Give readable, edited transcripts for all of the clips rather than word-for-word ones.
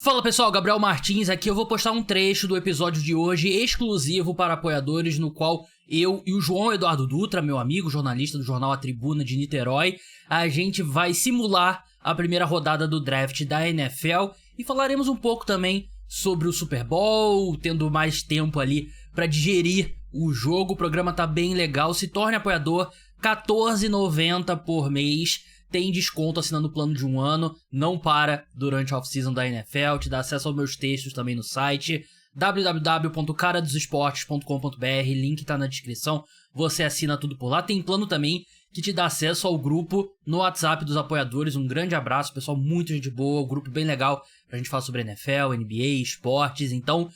Fala pessoal, Gabriel Martins aqui. Eu vou postar um trecho do episódio de hoje exclusivo para apoiadores, no qual eu e o João Eduardo Dutra, meu amigo jornalista do jornal A Tribuna de Niterói, a gente vai simular a primeira rodada do draft da NFL e falaremos um pouco também sobre o Super Bowl, tendo mais tempo ali para digerir o jogo. O programa tá bem legal, se torne apoiador, R$14,90 por mês. Tem desconto assinando o plano de um ano, não para durante a off-season da NFL, te dá acesso aos meus textos também no site, www.caradosesportes.com.br, link tá na descrição, você assina tudo por lá. Tem plano também que te dá acesso ao grupo no WhatsApp dos apoiadores. Um grande abraço, pessoal, muita gente boa, um grupo bem legal pra gente falar sobre NFL, NBA, esportes. Então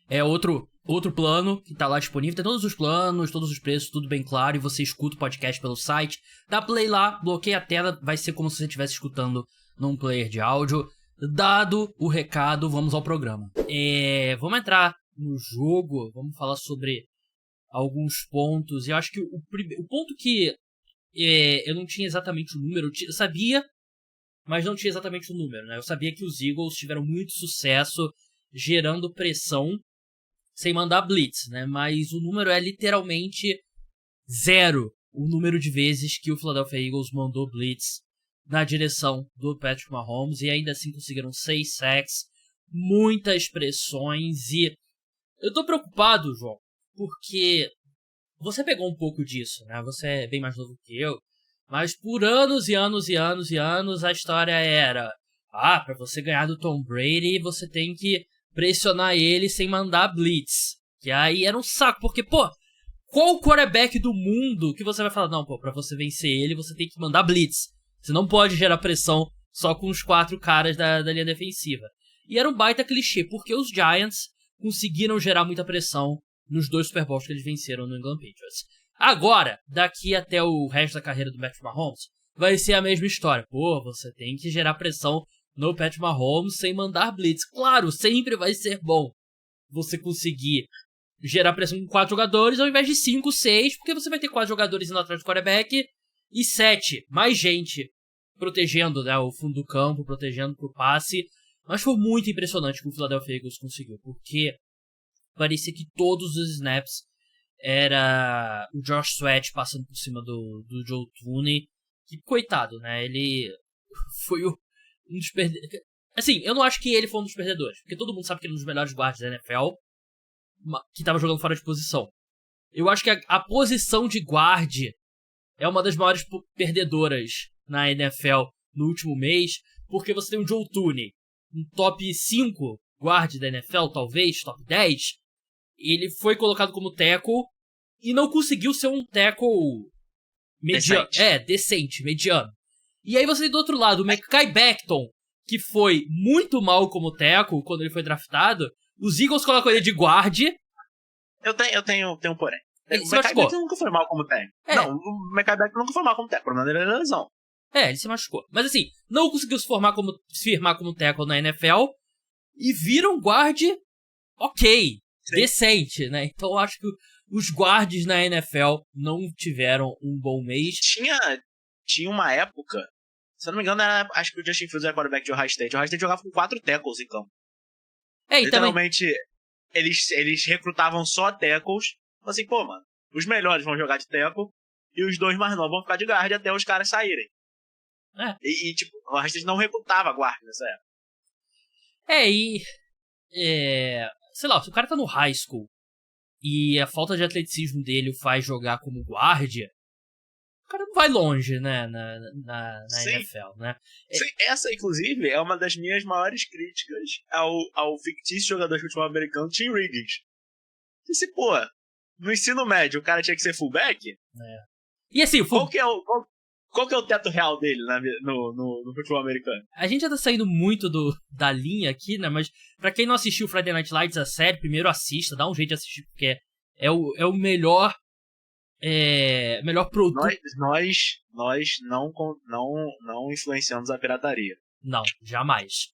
é outro plano que tá lá disponível. Tem todos os planos, todos os preços, tudo bem claro. E você escuta o podcast pelo site. Dá play lá, bloqueia a tela. Vai ser como se você estivesse escutando num player de áudio. Dado o recado, vamos ao programa. Vamos entrar no jogo. Vamos falar sobre alguns pontos. E eu acho que o ponto que eu não tinha exatamente o número. Eu sabia, mas não tinha exatamente o número, né? Eu sabia que os Eagles tiveram muito sucesso gerando pressão sem mandar blitz, né? Mas o número é literalmente zero, o número de vezes que o Philadelphia Eagles mandou blitz na direção do Patrick Mahomes, e ainda assim conseguiram 6 sacks, muitas pressões. E eu tô preocupado, João, porque você pegou um pouco disso, né? Você é bem mais novo que eu, mas por anos e anos e anos e anos a história era: pra você ganhar do Tom Brady, você tem que pressionar ele sem mandar blitz. Que aí era um saco, porque, qual quarterback do mundo que você vai falar, não, pra você vencer ele, você tem que mandar blitz. Você não pode gerar pressão só com os 4 caras da linha defensiva. E era um baita clichê, porque os Giants conseguiram gerar muita pressão nos 2 Super Bowls que eles venceram no England Patriots. Agora, daqui até o resto da carreira do Patrick Mahomes, vai ser a mesma história. Você tem que gerar pressão no Patrick Mahomes sem mandar blitz. Claro, sempre vai ser bom você conseguir gerar pressão com 4 jogadores ao invés de 5, 6, porque você vai ter 4 jogadores indo atrás do quarterback e 7, mais gente protegendo, né, o fundo do campo, protegendo por passe. Mas foi muito impressionante o que o Philadelphia Eagles conseguiu, porque parecia que todos os snaps era o Josh Sweat passando por cima do Joe Thuney, que coitado, né, ele foi um dos perdedores. Assim, eu não acho que ele foi um dos perdedores, porque todo mundo sabe que ele é um dos melhores guardas da NFL, que tava jogando fora de posição. Eu acho que a posição de guard é uma das maiores perdedoras na NFL no último mês, porque você tem o Joe Thuney, um top 5 guard da NFL, talvez, top 10. Ele foi colocado como tackle e não conseguiu ser um tackle mediano. Decente, mediano. E aí você tem do outro lado o Mekhi Becton, que foi muito mal como tackle quando ele foi draftado. Os Eagles colocam ele de guard. Eu tenho um porém. O Ele se Mekhi machucou. Becton nunca foi mal como técnico. Não, o Mekhi Becton nunca foi mal como técnico. O problema dele era lesão. Ele se machucou. Mas assim, não conseguiu se firmar como tackle na NFL e vira um guard ok, Sim. decente, né? Então eu acho que os guards na NFL não tiveram um bom mês. Tinha uma época, se eu não me engano, acho que o Justin Fields era quarterback de Ohio State. O Ohio State jogava com 4 tackles em campo. Literalmente, eles recrutavam só tackles. Assim, mano, os melhores vão jogar de tackle e os 2 mais novos vão ficar de guard até os caras saírem. Tipo, o Ohio State não recrutava guard nessa época. Sei lá, se o cara tá no high school e a falta de atleticismo dele o faz jogar como guarda, o cara não vai longe, né, na NFL, né? Sim, essa, inclusive, é uma das minhas maiores críticas ao fictício jogador de futebol americano, Tim Riggins. No ensino médio o cara tinha que ser fullback? E assim, qual que é o teto real dele no futebol americano? A gente já tá saindo muito da linha aqui, né? Mas pra quem não assistiu Friday Night Lights, a série, primeiro assista, dá um jeito de assistir, porque é o melhor produto. Nós não influenciamos a pirataria. Não, jamais.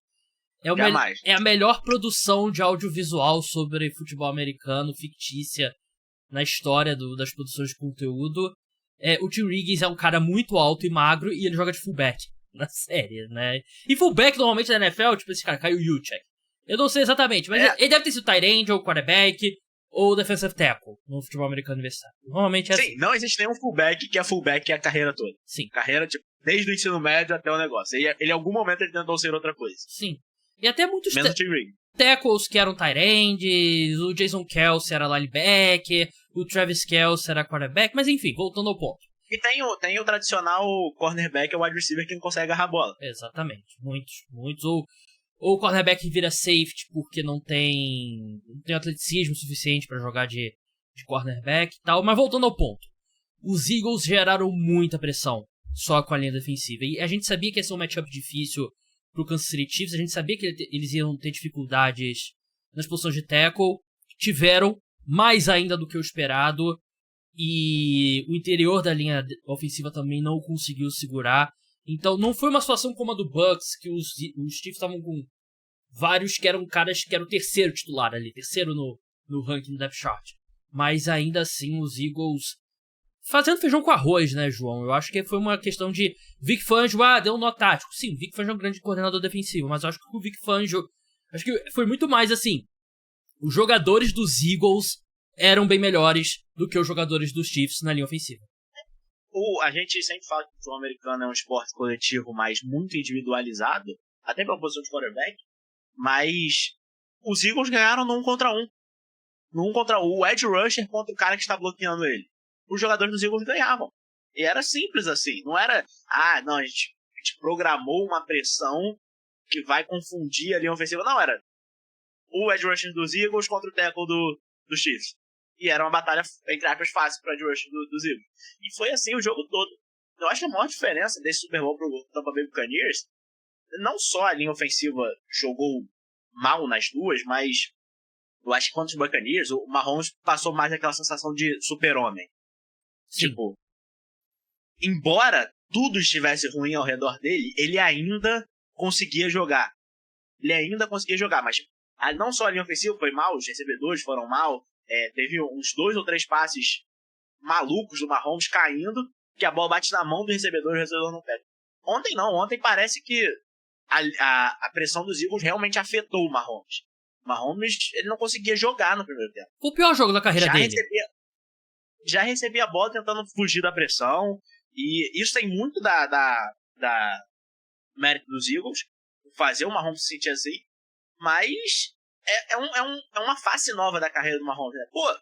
Jamais. É a melhor produção de audiovisual sobre futebol americano, fictícia, na história das produções de conteúdo. O Tim Riggins é um cara muito alto e magro e ele joga de fullback na série, né? E fullback normalmente na NFL, tipo esse cara, Kyle Juszczyk. Eu não sei exatamente, mas ele deve ter sido tight end ou quarterback ou defensive tackle no futebol americano universitário. Normalmente é Sim, assim. não existe nenhum fullback que é fullback a carreira toda. Sim. Carreira, tipo, desde o ensino médio até o negócio. Ele em algum momento ele tentou ser outra coisa. Sim. E até muitos menos Tim Reed. Tackles que eram tight ends, o Jason Kelce era linebacker, o Travis Kelce era quarterback, mas enfim, voltando ao ponto. E tem o tradicional cornerback, o wide receiver que não consegue agarrar a bola. Exatamente, muitos. Ou o cornerback que vira safety porque não tem atleticismo suficiente para jogar de cornerback e tal. Mas voltando ao ponto, os Eagles geraram muita pressão só com a linha defensiva. E a gente sabia que ia ser um matchup difícil pro Kansas City Chiefs, a gente sabia que eles iam ter dificuldades nas posições de tackle. Tiveram mais ainda do que o esperado. E o interior da linha ofensiva também não conseguiu segurar. Então não foi uma situação como a do Bucks, que os Chiefs estavam com vários que eram caras que eram o terceiro titular ali, terceiro no ranking do depth chart. Mas ainda assim os Eagles fazendo feijão com arroz, né, João? Eu acho que foi uma questão de Vic Fangio, deu um nó tático. Sim, Vic Fangio é um grande coordenador defensivo, mas eu acho que o Vic Fangio, acho que foi muito mais assim, os jogadores dos Eagles eram bem melhores do que os jogadores dos Chiefs na linha ofensiva. A gente sempre fala que o futebol americano é um esporte coletivo, mas muito individualizado, até pela posição de quarterback, mas os Eagles ganharam no 1 contra 1. No 1 contra 1, o edge rusher contra o cara que está bloqueando ele. Os jogadores dos Eagles ganhavam. E era simples assim, não era, não, a gente programou uma pressão que vai confundir a linha ofensiva. Não, era o edge rusher dos Eagles contra o tackle dos Chiefs. E era uma batalha, entre aspas, fácil para o edge rusher dos Eagles. E foi assim o jogo todo. Eu acho que a maior diferença desse Super Bowl pro Tampa Bay Buccaneers, não só a linha ofensiva jogou mal nas duas, mas eu acho que contra os Buccaneers, o Mahomes passou mais aquela sensação de super-homem. Tipo, embora tudo estivesse ruim ao redor dele, ele ainda conseguia jogar. Mas não só a linha ofensiva foi mal, os recebedores foram mal, teve uns 2 ou 3 passes malucos do Mahomes caindo, que a bola bate na mão do recebedor e o recebedor não pega. Ontem parece que a pressão dos Eagles realmente afetou o Mahomes. O Mahomes, ele não conseguia jogar no primeiro tempo. Foi o pior jogo da carreira dele. Já recebia a bola tentando fugir da pressão, e isso tem muito da mérito dos Eagles, fazer o Mahomes se sentir assim, mas é uma face nova da carreira do Mahomes, né? Pô,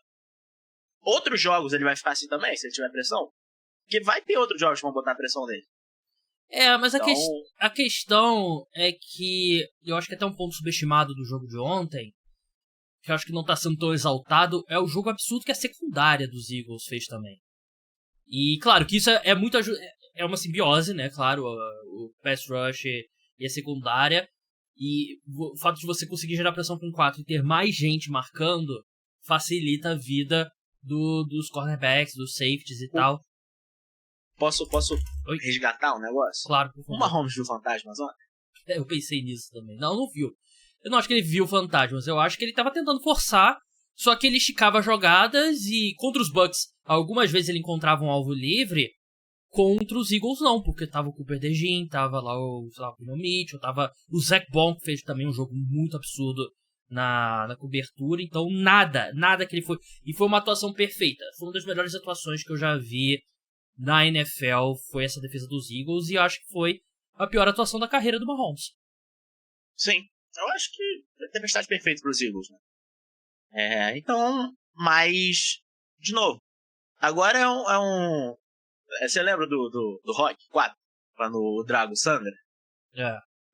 outros jogos ele vai ficar assim também, se ele tiver pressão, porque vai ter outros jogos que vão botar pressão nele. Mas então... a questão é que eu acho que até um ponto subestimado do jogo de ontem, que eu acho que não tá sendo tão exaltado, é o jogo absurdo que a secundária dos Eagles fez também. E claro que isso é muito é uma simbiose, né? Claro, o pass rush e a secundária. E o fato de você conseguir gerar pressão com 4 e ter mais gente marcando facilita a vida dos cornerbacks, dos safeties e tal. Posso resgatar um negócio? Claro, por favor. O Mahomes viu fantasmas ontem? Eu pensei nisso também. Não viu. Eu não acho que ele viu fantasmas. Eu acho que ele tava tentando forçar, só que ele esticava jogadas e contra os Bucks, algumas vezes ele encontrava um alvo livre, contra os Eagles não, porque tava o Cooper DeJean, tava lá o Pino Mitchell, tava o Zach Bond, que fez também um jogo muito absurdo na cobertura, então nada que ele foi... E foi uma atuação perfeita. Foi uma das melhores atuações que eu já vi na NFL, foi essa defesa dos Eagles, e eu acho que foi a pior atuação da carreira do Mahomes. Sim, eu acho que é a tempestade perfeita para os Eagles, né? Então, mas, de novo, agora você lembra do Rock 4? Quando o Drago sangra?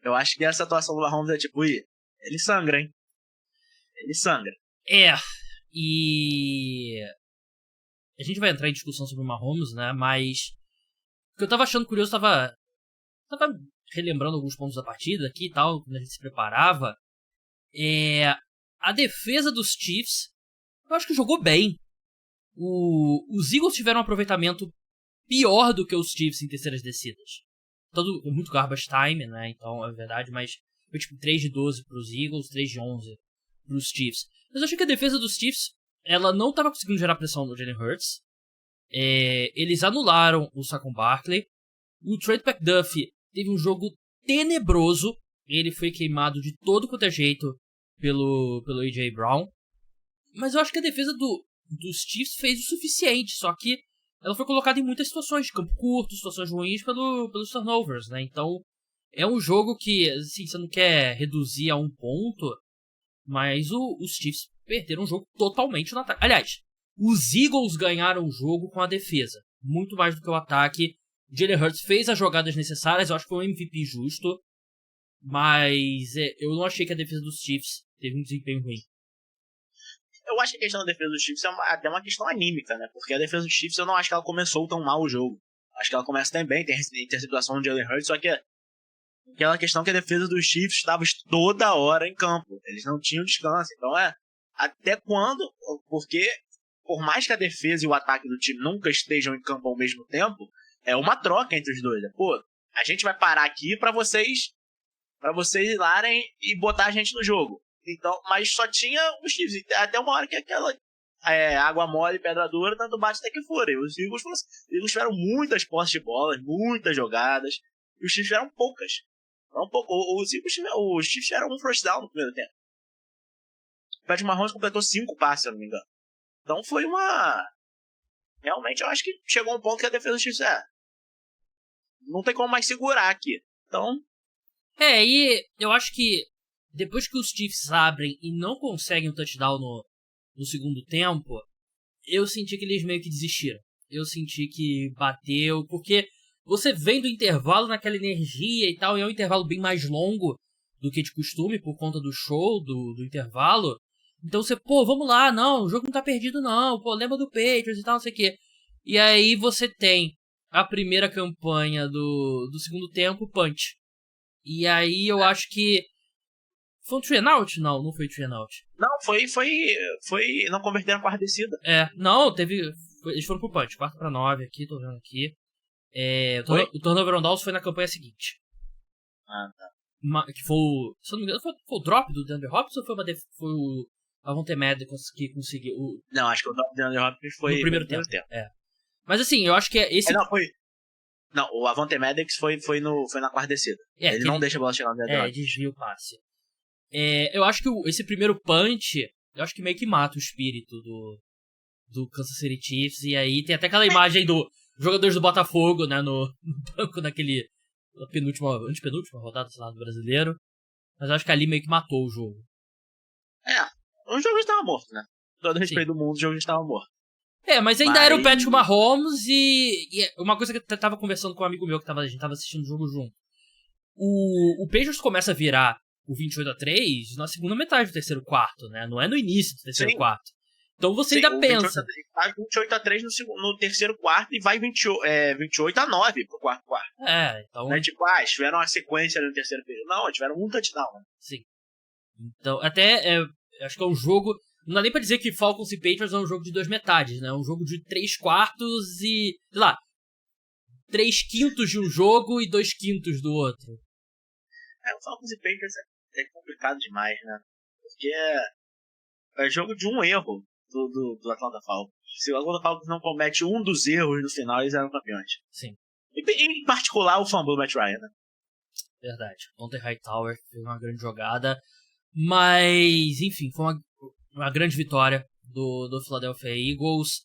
Eu acho que essa atuação do Mahomes é tipo, ele sangra, hein? Ele sangra. E a gente vai entrar em discussão sobre o Mahomes, né? Mas o que eu tava achando curioso, tava relembrando alguns pontos da partida aqui e tal, quando a gente se preparava. A defesa dos Chiefs, eu acho que jogou bem. Os Eagles tiveram um aproveitamento pior do que os Chiefs em terceiras descidas. Muito garbage time, né? Então é verdade, mas foi tipo 3 de 12 pros Eagles, 3 de 11 pros Chiefs. Mas eu achei que a defesa dos Chiefs, ela não estava conseguindo gerar pressão no Jalen Hurts. Eles anularam o Saquon Barkley. O Trent McDuffie teve um jogo tenebroso. Ele foi queimado de todo quanto é jeito pelo A.J. Brown. Mas eu acho que a defesa dos Chiefs fez o suficiente, só que ela foi colocada em muitas situações de campo curto, situações ruins pelos turnovers, né? Então, é um jogo que, assim, você não quer reduzir a um ponto, mas os Chiefs perderam o jogo totalmente no ataque. Aliás, os Eagles ganharam o jogo com a defesa, muito mais do que o ataque. Jalen Hurts fez as jogadas necessárias, eu acho que foi um MVP justo, mas eu não achei que a defesa dos Chiefs teve um desempenho ruim. Eu acho que a questão da defesa dos Chiefs é até uma questão anímica, né? Porque a defesa dos Chiefs eu não acho que ela começou tão mal o jogo. Acho que ela começa também bem, tem a situação do Jalen Hurts, só que aquela questão que a defesa dos Chiefs estava toda hora em campo. Eles não tinham descanso. Então até quando? Porque por mais que a defesa e o ataque do time nunca estejam em campo ao mesmo tempo, é uma troca entre os dois. Né? Pô, a gente vai parar aqui pra vocês ir lá e botar a gente no jogo. Então, mas só tinha os Chiefs. Até uma hora que aquela água mole, pedra dura, tanto bate até que fora. E os Eagles tiveram muitas posses de bolas, muitas jogadas. E os Chiefs tiveram poucas. Os Chiefs tiveram um first down no primeiro tempo. O Patrick Mahomes completou 5 passes, se eu não me engano. Então foi realmente, eu acho que chegou um ponto que a defesa dos Chiefs não tem como mais segurar aqui. Então... e eu acho que depois que os Chiefs abrem e não conseguem o touchdown no segundo tempo, eu senti que eles meio que desistiram. Eu senti que bateu, porque você vem do intervalo naquela energia e tal, e é um intervalo bem mais longo do que de costume, por conta do show, do intervalo. Então você, vamos lá, não, o jogo não tá perdido não, lembra do Patriots e tal, não sei o quê. E aí você tem a primeira campanha do segundo tempo, punch. E aí eu acho que... Foi um three and out? Não foi three and out. Não, foi não converteram a quarta descida. Não, eles foram pro punch, 4-9 aqui, tô vendo aqui. O turnover on downs foi na campanha seguinte. Tá. Que foi, se eu não me engano, foi o drop do DeAndre Hopkins ou foi o Avonte Maddox que conseguiu? Não, acho que o drop do DeAndre Hopkins foi no primeiro tempo. Mas assim, eu acho que esse... Não, o Avonte Maddox foi na quarta descida. Ele não deixa a bola chegar no DeAndre Hopkins. Desvia o passe. Eu acho que esse primeiro punch, eu acho que meio que mata o espírito do Kansas City Chiefs. E aí tem até aquela imagem dos jogadores do Botafogo, né, no banco naquele... antepenúltima rodada, sei lá, do brasileiro. Mas eu acho que ali meio que matou o jogo. O jogo já estava morto, né? Todo respeito do mundo, o jogo já estava morto. Mas ainda era o Patrick Mahomes e uma coisa que eu tava conversando com um amigo meu que a gente tava assistindo o jogo junto. O Patriots começa a virar o 28-3 na segunda metade do terceiro quarto, né? Não é no início do terceiro quarto. Então você ainda pensa. Vai 28-3 no terceiro quarto e vai 28-9 pro quarto quarto. Então... Não é tipo, tiveram uma sequência no terceiro período. Não, tiveram um touchdown, né? Sim. Então, até, acho que é um jogo... Não dá nem pra dizer que Falcons e Patriots é um jogo de 2 metades, né? É um jogo de 3 quartos e... sei lá, 3 quintos de um jogo e 2 quintos do outro. O Falcons e Patriots é complicado demais, né? Porque é jogo de um erro do Atlanta Falcons. Se o Atlanta Falcons não comete um dos erros no final, eles eram campeões. Sim. Em particular, o fumble do Matt Ryan, né? Verdade. Ontem Hightower fez uma grande jogada. Mas, enfim, foi uma grande vitória do Philadelphia Eagles.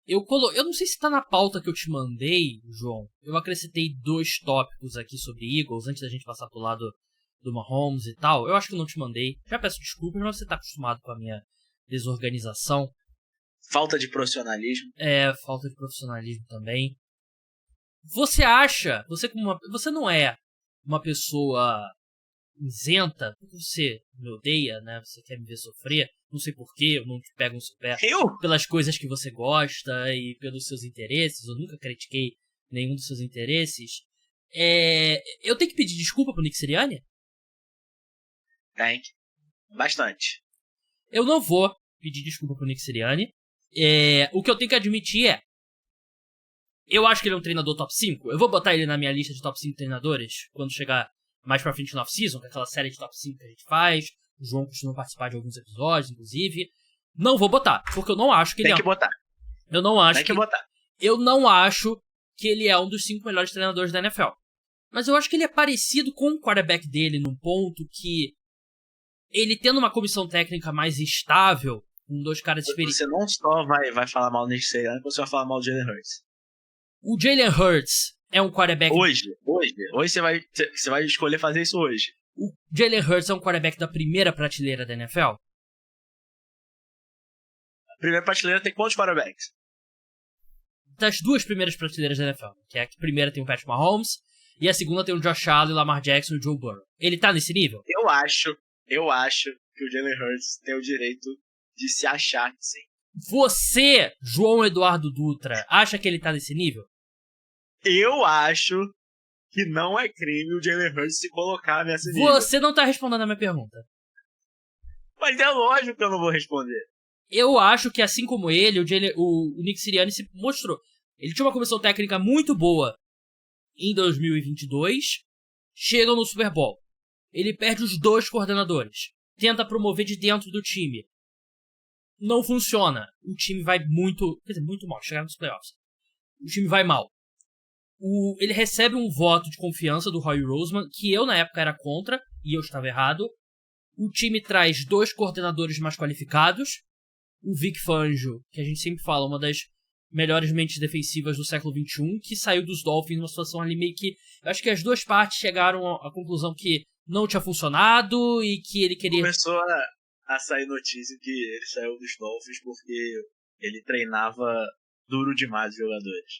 Eu não sei se tá na pauta que eu te mandei, João. Eu acrescentei 2 tópicos aqui sobre Eagles, antes da gente passar pro lado do Mahomes e tal. Eu acho que eu não te mandei. Já peço desculpas, mas você tá acostumado com a minha desorganização. Falta de profissionalismo. Falta de profissionalismo também. Você acha, você não é uma pessoa isenta, porque você me odeia, né? Você quer me ver sofrer. Não sei porquê, eu não te pego no seu pé pelas coisas que você gosta e pelos seus interesses. Eu nunca critiquei nenhum dos seus interesses. Eu tenho que pedir desculpa pro Nick Sirianni? Tem. Bastante. Eu não vou pedir desculpa pro Nick Sirianni. O que eu tenho que admitir eu acho que ele é um treinador top 5. Eu vou botar ele na minha lista de top 5 treinadores quando chegar mais pra frente no off-season, que é aquela série de top 5 que a gente faz. O João costuma participar de alguns episódios, inclusive. Não vou botar, porque eu não acho que ele Tem que botar. Eu não acho Tem que botar. Eu não acho que ele é um dos 5 melhores treinadores da NFL. Mas eu acho que ele é parecido com o quarterback dele num ponto que ele tendo uma comissão técnica mais estável, com 2 caras experientes... Você não só vai falar mal do Nick Sirianni, você vai falar mal do Jalen Hurts. O Jalen Hurts é um quarterback... Hoje você vai escolher fazer isso hoje. O Jalen Hurts é um quarterback da primeira prateleira da NFL? A primeira prateleira tem quantos quarterbacks? Das 2 primeiras prateleiras da NFL. Que é a primeira tem o Patrick Mahomes e a segunda tem o Josh Allen, Lamar Jackson e o Joe Burrow. Ele tá nesse nível? Eu acho que o Jalen Hurts tem o direito de se achar que sim. Você, João Eduardo Dutra, acha que ele tá nesse nível? Eu acho que não é crime o Jalen Hurts se colocar nesse nível. Você não tá respondendo a minha pergunta. Mas é lógico que eu não vou responder. Eu acho que, assim como ele, o Nick Sirianni se mostrou. Ele tinha uma comissão técnica muito boa em 2022. Chega no Super Bowl. Ele perde os 2 coordenadores. Tenta promover de dentro do time. Não funciona. O time vai muito... Quer dizer, muito mal. Chegar nos playoffs. O time vai mal. Ele recebe um voto de confiança do Howie Roseman, que eu na época era contra, e eu estava errado. O time traz 2 coordenadores mais qualificados. O Vic Fangio, que a gente sempre fala, uma das melhores mentes defensivas do século XXI, que saiu dos Dolphins numa situação ali meio que... Eu acho que as 2 partes chegaram à conclusão que não tinha funcionado e que ele queria... Começou a sair notícia que ele saiu dos Dolphins porque ele treinava duro demais os jogadores.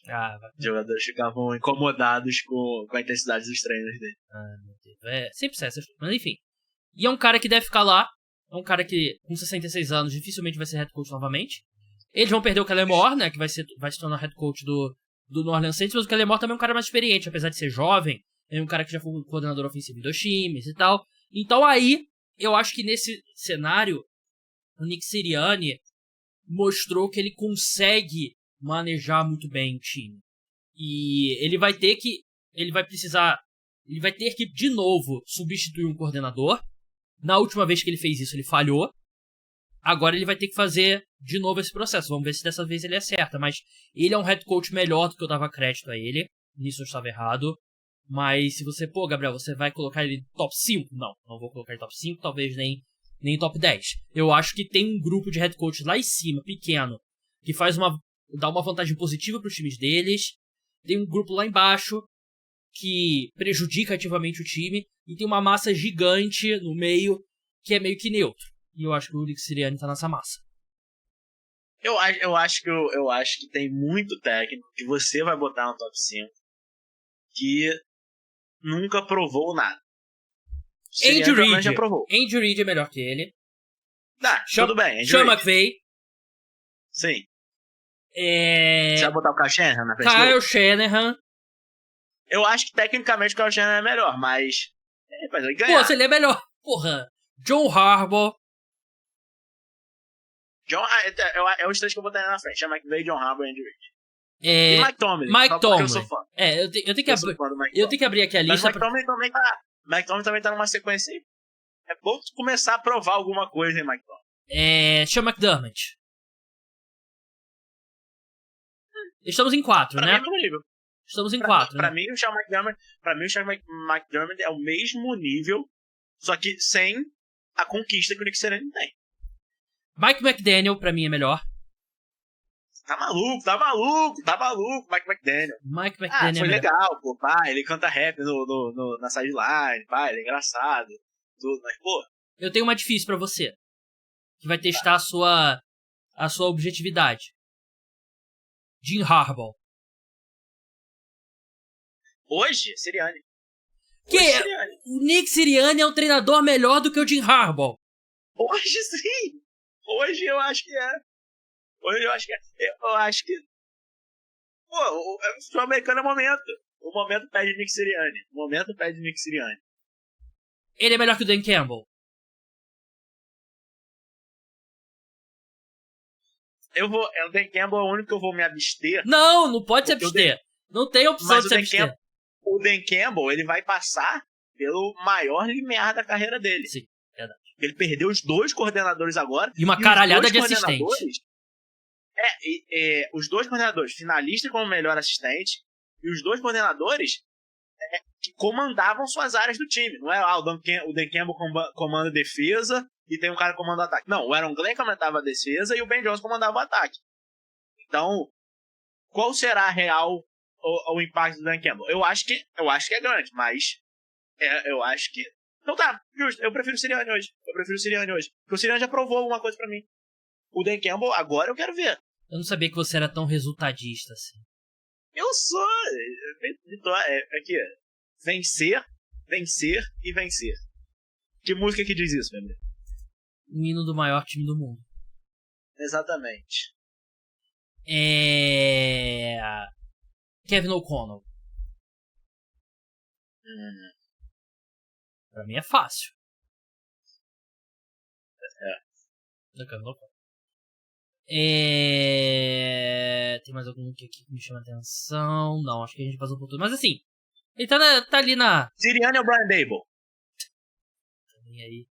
Os jogadores ficavam incomodados com a intensidade dos treinos dele. Meu Deus. Sempre sai essas coisas. Mas enfim. E é um cara que deve ficar lá. É um cara que, com 66 anos, dificilmente vai ser head coach novamente. Eles vão perder o Kellen Moore, né? Que vai se tornar head coach do New Orleans Saints. Mas o Kellen Moore também é um cara mais experiente, apesar de ser jovem. É um cara que já foi coordenador ofensivo em 2 times e tal. Então aí, eu acho que nesse cenário, o Nick Sirianni mostrou que ele consegue manejar muito bem o time. E ele vai ter que, de novo, substituir um coordenador. Na última vez que ele fez isso, ele falhou. Agora ele vai ter que fazer de novo esse processo. Vamos ver se dessa vez ele acerta. Mas ele é um head coach melhor do que eu dava crédito a ele. Nisso eu estava errado. Mas se você, Gabriel, você vai colocar ele top 5? Não vou colocar ele top 5, talvez nem top 10. Eu acho que tem um grupo de head coach lá em cima, pequeno, que dá uma vantagem positiva para os times deles. Tem um grupo lá embaixo que prejudica ativamente o time. E tem uma massa gigante no meio que é meio que neutro. E eu acho que o Nick Sirianni tá nessa massa. Eu acho que tem muito técnico que você vai botar no top 5 que nunca provou nada. Andy Reid é melhor que ele. Tudo bem. Sean McVay. Sim. Você vai botar o Kyle Shanahan na frente Kyle Shanahan. Eu acho que tecnicamente o Kyle Shanahan é melhor, mas ele ganhar. Pô, se ele é melhor. Porra. John Harbaugh. É o instante que eu botaria na frente. Chama McVay, John Harbaugh e Andy Reid. E Mike Tomlin. Eu sou fã. Eu tenho que abrir aqui a lista. Mas Mike Tomlin também tá numa sequência aí. É bom começar a provar alguma coisa, hein, Mike Tomlin. Sean McDermott. Estamos em 4, né? Mim, nível. Estamos em 4. Pra mim, o Sean McDermott é o mesmo nível, só que sem a conquista que o Nick Sirianni tem. Mike McDaniel, pra mim, é melhor. Tá maluco, Mike McDaniel. Foi legal, pô, ele canta rap na sideline, ele é engraçado, tudo, mas, pô... Eu tenho uma difícil pra você, que vai testar a sua objetividade. Jim Harbaugh. Hoje, Sirianni. O Nick Sirianni é um treinador melhor do que o Jim Harbaugh. Hoje, sim. Hoje eu acho que é. Eu acho que... Pô, o futebol americano é momento. O momento pede Nick Sirianni. Ele é melhor que o Dan Campbell. O Dan Campbell é o único que eu vou me abster. Não pode se abster. Não tem opção de se abster. O Dan Campbell, ele vai passar pelo maior limiar da carreira dele. Sim, verdade. Ele perdeu os 2 coordenadores agora. E uma caralhada de assistentes. Os 2 coordenadores, finalista como melhor assistente, e os 2 coordenadores que comandavam suas áreas do time. Não é o Dan Campbell comanda a defesa e tem um cara que comanda o ataque. Não, o Aaron Glenn comandava a defesa e o Ben Johnson comandava o ataque. Então, qual será real o impacto do Dan Campbell? Eu acho que é grande, mas eu acho que... Então tá, justo, eu prefiro o Sirianni hoje. Porque o Sirianni já provou alguma coisa pra mim. O Dan Campbell, agora eu quero ver. Eu não sabia que você era tão resultadista assim. Eu sou. Aqui. Vencer e vencer. Que música que diz isso, meu amigo? O hino do maior time do mundo. Exatamente. Kevin O'Connell. Pra mim é fácil. Kevin O'Connell. Tem mais algum aqui que me chama a atenção? Não, acho que a gente passou por tudo. Mas assim, ele tá ali na... Sirianni ou Brian Daboll? Aí.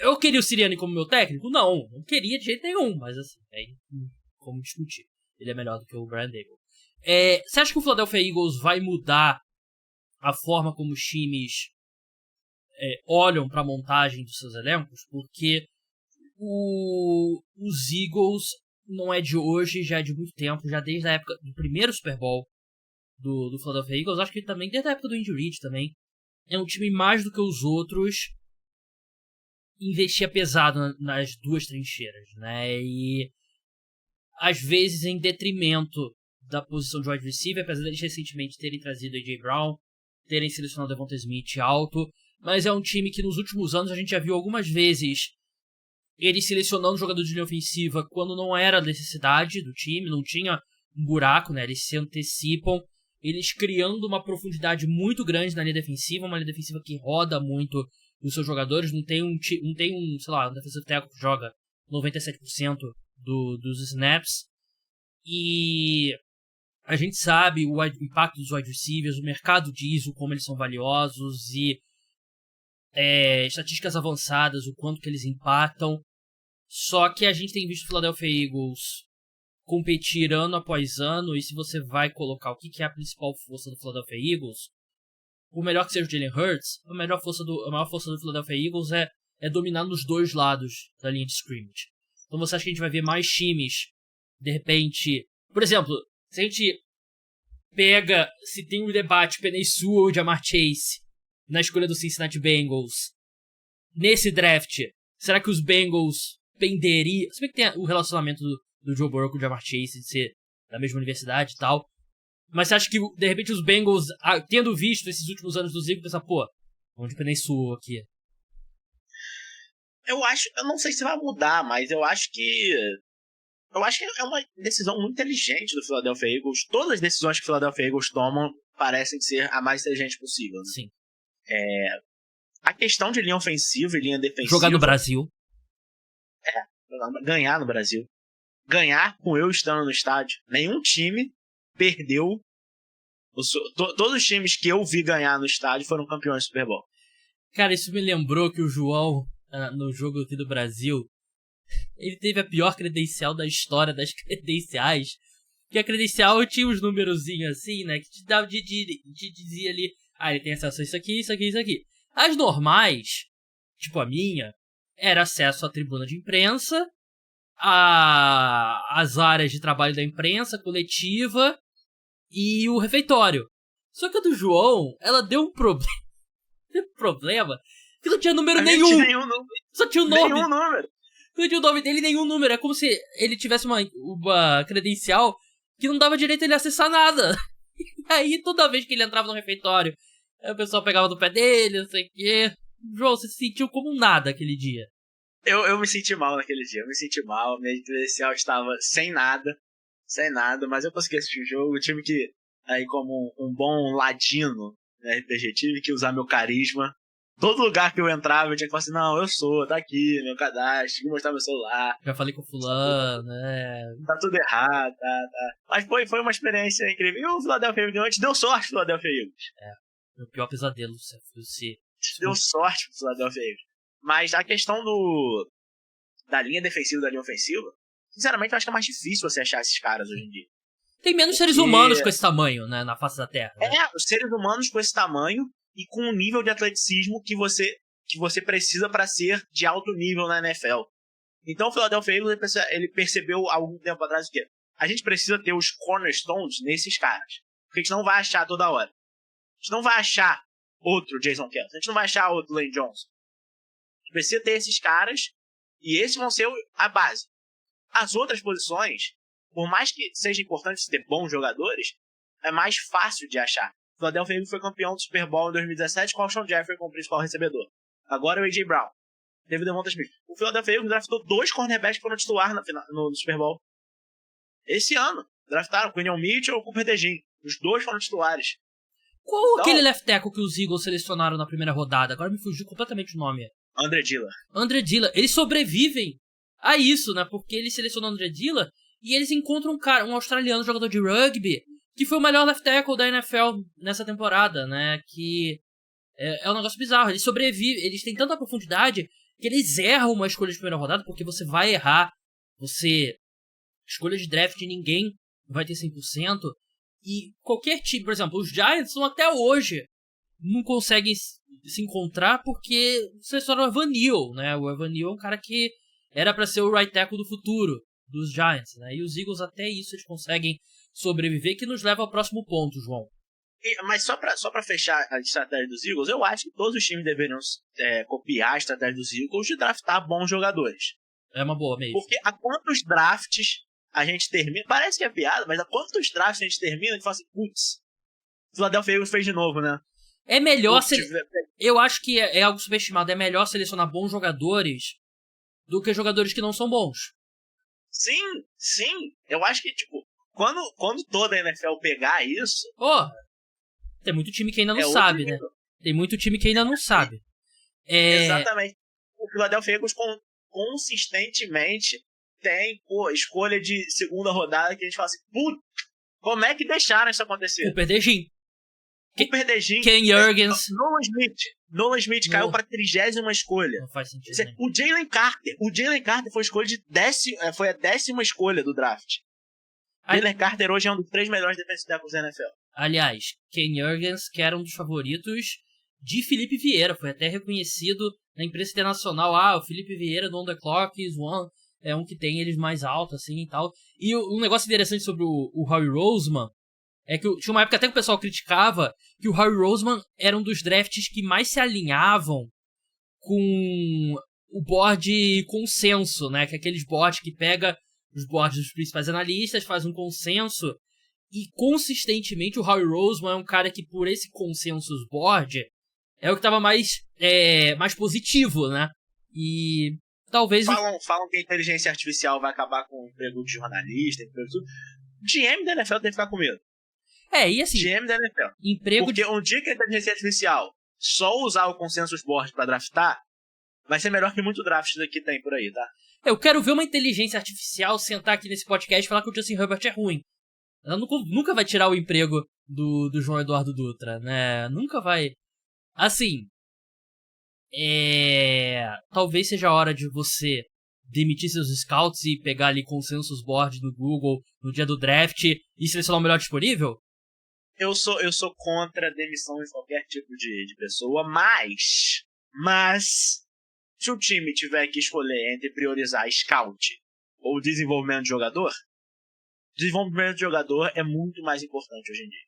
Eu queria o Sirianni como meu técnico? Não queria de jeito nenhum. Mas assim, como discutir. Ele é melhor do que o Brian Daboll. Você acha que o Philadelphia Eagles vai mudar a forma como os times olham pra montagem dos seus elencos? Porque os Eagles não é de hoje, já é de muito tempo, já desde a época do primeiro Super Bowl do Philadelphia Eagles, acho que também desde a época do Andy Reid também, é um time mais do que os outros investia pesado nas duas trincheiras, né, e às vezes em detrimento da posição de wide receiver, apesar deles recentemente terem trazido A.J. Brown, terem selecionado Devonta Smith alto, mas é um time que nos últimos anos a gente já viu algumas vezes eles selecionando jogador de linha ofensiva quando não era a necessidade do time, não tinha um buraco, né? Eles se antecipam, eles criando uma profundidade muito grande na linha defensiva, uma linha defensiva que roda muito os seus jogadores, não tem um sei lá, um defensive tackle que joga 97% dos snaps, e a gente sabe o impacto dos wide receivers, o mercado diz o como eles são valiosos, e estatísticas avançadas, o quanto que eles impactam. Só que a gente tem visto o Philadelphia Eagles competir ano após ano, e se você vai colocar o que é a principal força do Philadelphia Eagles, por melhor que seja o Jalen Hurts, a maior força do Philadelphia Eagles é dominar nos dois lados da linha de scrimmage. Então você acha que a gente vai ver mais times, de repente... Por exemplo, se a gente pega, se tem um debate Penei Sewell ou Ja'Marr Chase na escolha do Cincinnati Bengals, nesse draft, será que os Bengals penderiam... Se bem que tem o relacionamento do Joe Burrow com o Ja'Marr Chase, de ser da mesma universidade e tal, mas você acha que, de repente, os Bengals, tendo visto esses últimos anos do Zico, pensam, pô, vamos de Penei Sewell aqui? Eu não sei se vai mudar, mas eu acho que é uma decisão muito inteligente do Philadelphia Eagles. Todas as decisões que o Philadelphia Eagles tomam parecem ser a mais inteligente possível, né? Sim. A questão de linha ofensiva e linha defensiva... Jogar no Brasil. Ganhar no Brasil. Ganhar com eu estando no estádio. Nenhum time perdeu. Todos os times que eu vi ganhar no estádio foram campeões do Super Bowl. Cara, isso me lembrou que o João, no jogo aqui do Brasil, ele teve a pior credencial da história das credenciais. Que a credencial tinha uns numerozinhos assim, né? Que te dizia ali, ele tem acesso a isso aqui, isso aqui, isso aqui. As normais, tipo a minha, era acesso à tribuna de imprensa, às áreas de trabalho da imprensa, coletiva e o refeitório. Só que a do João, ela deu um problema que não tinha número nenhum. Só tinha o nome. Nenhum número. Não tinha o nome dele, nenhum número. É como se ele tivesse uma credencial que não dava direito a ele acessar nada. E aí, toda vez que ele entrava no refeitório, aí o pessoal pegava do pé dele, não sei o quê. João, você se sentiu como nada aquele dia? Eu me senti mal naquele dia. Eu me senti mal. Minha credencial estava sem nada, mas eu consegui assistir o jogo. O time que, aí como um bom ladino na RPG, tive que usar meu carisma. Todo lugar que eu entrava, eu tinha que falar assim, não, eu sou, tá aqui, meu cadastro, tinha que mostrar meu celular. Já falei com o fulano, né? Tá tudo errado, tá. Mas foi uma experiência incrível. E o Philadelphia Eagles deu sorte pro Philadelphia Eagles. Meu pior pesadelo, você. Deu sorte pro Philadelphia Eagles. Mas a questão da linha defensiva e da linha ofensiva, sinceramente, eu acho que é mais difícil você achar esses caras hoje em dia. Tem menos seres humanos com esse tamanho, né, na face da Terra. Né? Os seres humanos com esse tamanho e com um nível de atleticismo que você precisa para ser de alto nível na NFL. Então o Philadelphia Eagles ele percebeu há algum tempo atrás o quê? A gente precisa ter os cornerstones nesses caras. Porque a gente não vai achar toda hora. A gente não vai achar outro Jason Kelce. A gente não vai achar outro Lane Johnson. A gente precisa ter esses caras e esses vão ser a base. As outras posições, por mais que seja importante ter bons jogadores, é mais fácil de achar. O Philadelphia Eagles foi campeão do Super Bowl em 2017 com o Alshon Jeffrey como principal recebedor. Agora é o A.J. Brown. Teve o Devonta Smith. O Philadelphia Eagles draftou 2 cornerbacks que foram titular no Super Bowl. Esse ano. Draftaram o Quinion Mitchell ou o Cooper DeJean. Os 2 foram titulares. Qual aquele left tackle que os Eagles selecionaram na primeira rodada? Agora me fugiu completamente o nome. Andre Dillard. Andre Dillard. Eles sobrevivem a isso, né? Porque eles selecionam Andre Dillard e eles encontram um australiano jogador de rugby que foi o melhor left tackle da NFL nessa temporada, né? Que é um negócio bizarro. Eles sobrevivem, eles têm tanta profundidade que eles erram uma escolha de primeira rodada, porque você vai errar. Escolha de draft, ninguém vai ter 100%. E qualquer time, por exemplo, os Giants até hoje não conseguem se encontrar porque selecionaram o Evan Neal, né? O Evan Neal é um cara que era para ser o right tackle do futuro dos Giants, né? E os Eagles até isso eles conseguem sobreviver, que nos leva ao próximo ponto, João. Mas só pra fechar a estratégia dos Eagles, eu acho que todos os times deveriam copiar a estratégia dos Eagles de draftar bons jogadores. É uma boa mesmo. Porque a quantos drafts a gente termina, parece que é piada, mas a quantos drafts a gente termina e fala assim, putz, o Philadelphia Eagles fez de novo, né? É melhor eu acho que é algo subestimado, é melhor selecionar bons jogadores do que jogadores que não são bons. Sim. Eu acho que, tipo, quando toda a NFL pegar isso... Tem muito time que ainda não sabe, né? Tem muito time que ainda não sabe. Exatamente. O Philadelphia Eagles consistentemente tem, escolha de segunda rodada que a gente fala assim, como é que deixaram isso acontecer? Cooper DeJean. Ken Jurgens. Nolan Smith caiu para 30ª escolha. Não faz sentido. O Jalen Carter foi escolha foi a 10ª escolha do draft. Jalen Carter hoje é um dos 3 melhores defensive tackles da NFL. Aliás, Ken Jurgens, que era um dos favoritos de Felipe Vieira, foi até reconhecido na imprensa internacional. O Felipe Vieira do On The Clock é um que tem eles mais alto, assim, e tal. E um negócio interessante sobre o Howie Roseman é que tinha uma época até que o pessoal criticava que o Howie Roseman era um dos drafts que mais se alinhavam com o board consenso, né? Que é aqueles boards que pega os boards dos principais analistas, faz um consenso. E consistentemente o Howie Roseman é um cara que, por esse consensus board, é o que estava mais positivo, né? E talvez... Falam que a inteligência artificial vai acabar com o emprego de jornalista, emprego de tudo. GM da NFL tem que ficar com medo. E assim... GM da NFL. Porque um dia que a inteligência artificial só usar o consensus board pra draftar, vai ser melhor que muito draft que tem por aí, tá? Eu quero ver uma inteligência artificial sentar aqui nesse podcast e falar que o Justin Herbert é ruim. Ela nunca vai tirar o emprego do João Eduardo Dutra, né? Nunca vai... Assim... Talvez seja a hora de você demitir seus scouts e pegar ali consensus board do Google no dia do draft e selecionar o melhor disponível? Eu sou contra a demissão de qualquer tipo de pessoa, mas se o time tiver que escolher entre priorizar scout ou desenvolvimento de jogador, desenvolvimento de jogador é muito mais importante hoje em dia.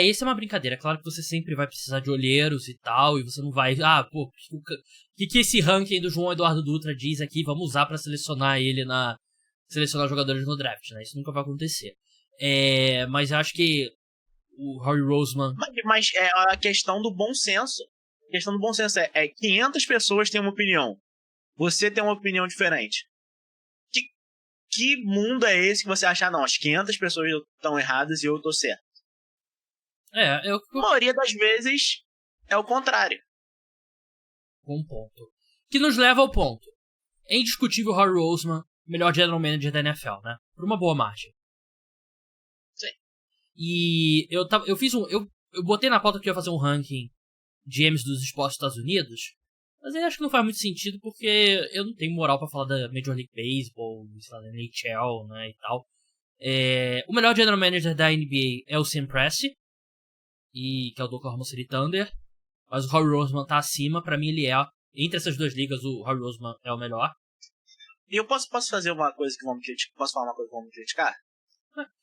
Isso é uma brincadeira. Claro que você sempre vai precisar de olheiros e tal, e você não vai... o que esse ranking do João Eduardo Dutra diz aqui, vamos usar pra selecionar jogadores no draft, né? Isso nunca vai acontecer. Mas eu acho que o Howie Roseman... Mas é a questão do bom senso. A questão do bom senso é 500 pessoas têm uma opinião. Você tem uma opinião diferente. Que mundo é esse que você acha, não, as 500 pessoas estão erradas e eu tô certo? A maioria das vezes é o contrário. Um ponto. Que nos leva ao ponto. É indiscutível o Howie Roseman, melhor general manager da NFL, né? Por uma boa margem. Sim. E eu botei na pauta que eu ia fazer um ranking de GMs dos esportes dos Estados Unidos, mas eu acho que não faz muito sentido porque eu não tenho moral pra falar da Major League Baseball, da NHL, né, e tal. O melhor general manager da NBA é o Sam Presti, que é o do Oklahoma City Thunder. Mas o Howie Roseman tá acima. Pra mim, ele é... Entre essas duas ligas, o Howie Roseman é o melhor. E eu posso fazer uma coisa que vão me criticar? Posso falar uma coisa que vão me criticar?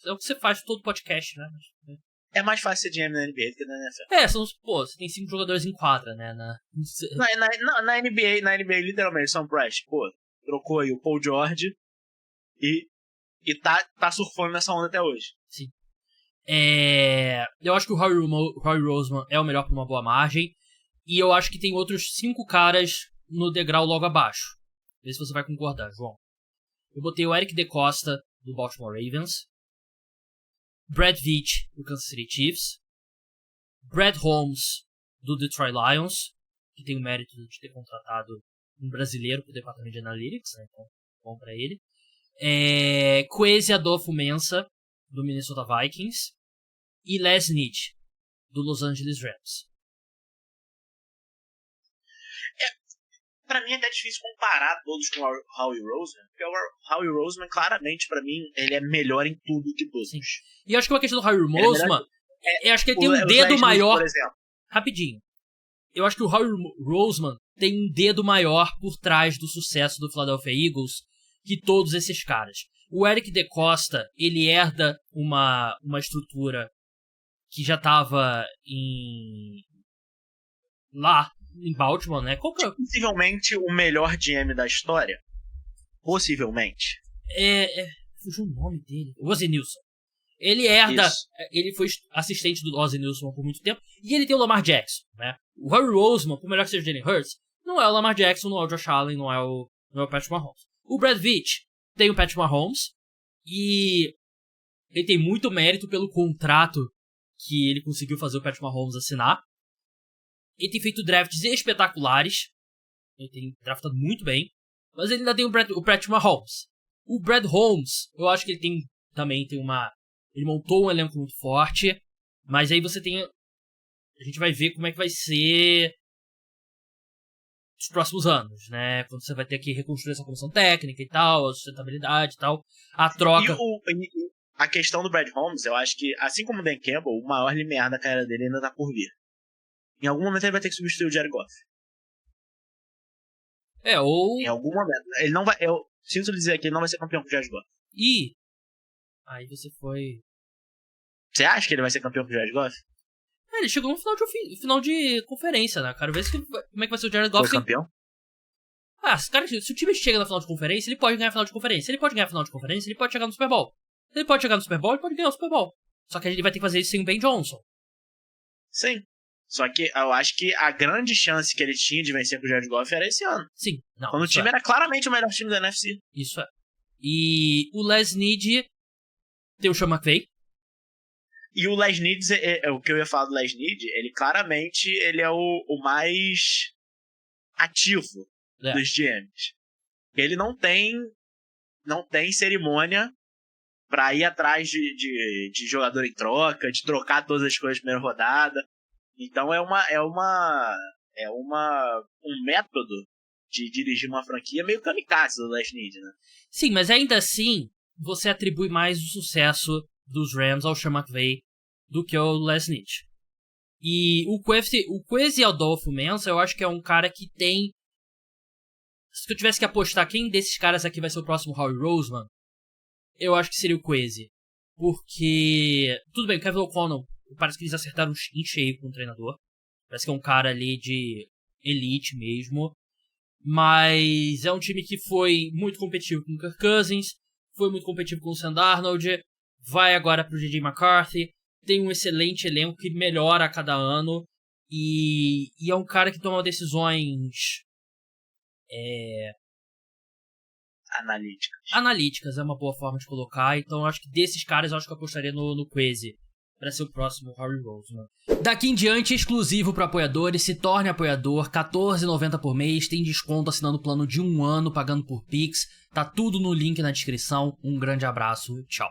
É o que você faz todo podcast, né? É mais fácil ser GM na NBA do que na NFL. Você tem 5 jogadores em quadra, né? Na NBA, literalmente, Sam Presti, trocou aí o Paul George e tá surfando nessa onda até hoje. Sim. Eu acho que o Howie Roseman é o melhor por uma boa margem. E eu acho que tem outros 5 caras no degrau logo abaixo. Vê se você vai concordar, João. Eu botei o Eric DeCosta, do Baltimore Ravens. Brad Veach, do Kansas City Chiefs. Brad Holmes, do Detroit Lions, que tem o mérito de ter contratado um brasileiro pro departamento de Analytics, né? Então, bom pra ele. Kwesi Adofo-Mensah, do Minnesota Vikings. E Les Snead, do Los Angeles Rams. Pra mim é até difícil comparar todos com o Howie Roseman, porque o Howie Roseman, claramente, pra mim, ele é melhor em tudo que todos. Sim. E eu acho que uma questão do Howie Roseman, eu acho que ele tem um dedo maior... Por exemplo. Rapidinho. Eu acho que o Howie Roseman tem um dedo maior por trás do sucesso do Philadelphia Eagles que todos esses caras. O Eric DeCosta, ele herda uma estrutura que já tava lá em Baltimore, né? Qual que é? Possivelmente o melhor GM da história. Possivelmente. Fugiu o nome dele. Ozzie Nilsson. Ele herda... Isso. Ele foi assistente do Ozzie Nilsson por muito tempo. E ele tem o Lamar Jackson, né? O Howie Roseman, por melhor que seja o Jalen Hurts, não é o Lamar Jackson, não é o Josh Allen, não é o Patrick Mahomes. O Brad Veach tem o Patrick Mahomes. E ele tem muito mérito pelo contrato que ele conseguiu fazer o Patrick Mahomes assinar. Ele tem feito drafts espetaculares. Ele tem draftado muito bem. Mas ele ainda tem o Patrick Mahomes. O Brad Holmes, eu acho que ele também tem uma... Ele montou um elenco muito forte. Mas aí você tem... A gente vai ver como é que vai ser os próximos anos, né? Quando você vai ter que reconstruir essa comissão técnica e tal, a sustentabilidade e tal. A troca... A questão do Brad Holmes, eu acho que, assim como o Dan Campbell, o maior limiar da carreira dele ainda tá por vir. Em algum momento ele vai ter que substituir o Jared Goff. Em algum momento. Ele não vai... Eu sinto dizer que ele não vai ser campeão com o Jared Goff. Aí você foi... Você acha que ele vai ser campeão com o Jared Goff? Ele chegou no final de conferência, né? Quero ver como é que vai ser o Jared Goff. Foi campeão? Cara, se o time chega na final de conferência, ele pode ganhar a final de conferência. Ele pode ganhar a final de conferência, ele pode chegar no Super Bowl. Ele pode chegar no Super Bowl, ele pode ganhar o Super Bowl. Só que ele vai ter que fazer isso sem o Ben Johnson. Sim. Só que eu acho que a grande chance que ele tinha de vencer com o Jared Goff era esse ano. Sim. Não, quando o time era claramente o melhor time da NFC. Isso é. E o Les Snead tem o Sean McVay. E o Les Snead, o que eu ia falar do Les Snead, ele claramente ele é o mais ativo dos GMs. Ele não tem cerimônia pra ir atrás de jogador em troca, de trocar todas as coisas na primeira rodada. Então é um método de dirigir uma franquia meio kamikaze do Les Snead, né? Sim, mas ainda assim, você atribui mais o sucesso dos Rams ao Sean McVay do que ao Les Snead. E o Kwesi Adofo-Mensah, eu acho que é um cara que tem... Se eu tivesse que apostar quem desses caras aqui vai ser o próximo Howie Roseman, eu acho que seria o Kwesi. Porque... Tudo bem, o Kevin O'Connell, parece que eles acertaram em cheio com o treinador. Parece que é um cara ali de elite mesmo. Mas é um time que foi muito competitivo com o Kirk Cousins, foi muito competitivo com o Sam Darnold, vai agora pro J.J. McCarthy, tem um excelente elenco que melhora a cada ano, e é um cara que toma decisões analíticas é uma boa forma de colocar. Então eu acho que desses caras eu acho que eu apostaria no Kwesi para ser o próximo Howie Roseman. Daqui em diante, exclusivo para apoiadores, se torne apoiador, R$14,90 por mês, tem desconto assinando o plano de 1 ano, pagando por Pix, tá tudo no link na descrição. Um grande abraço, tchau.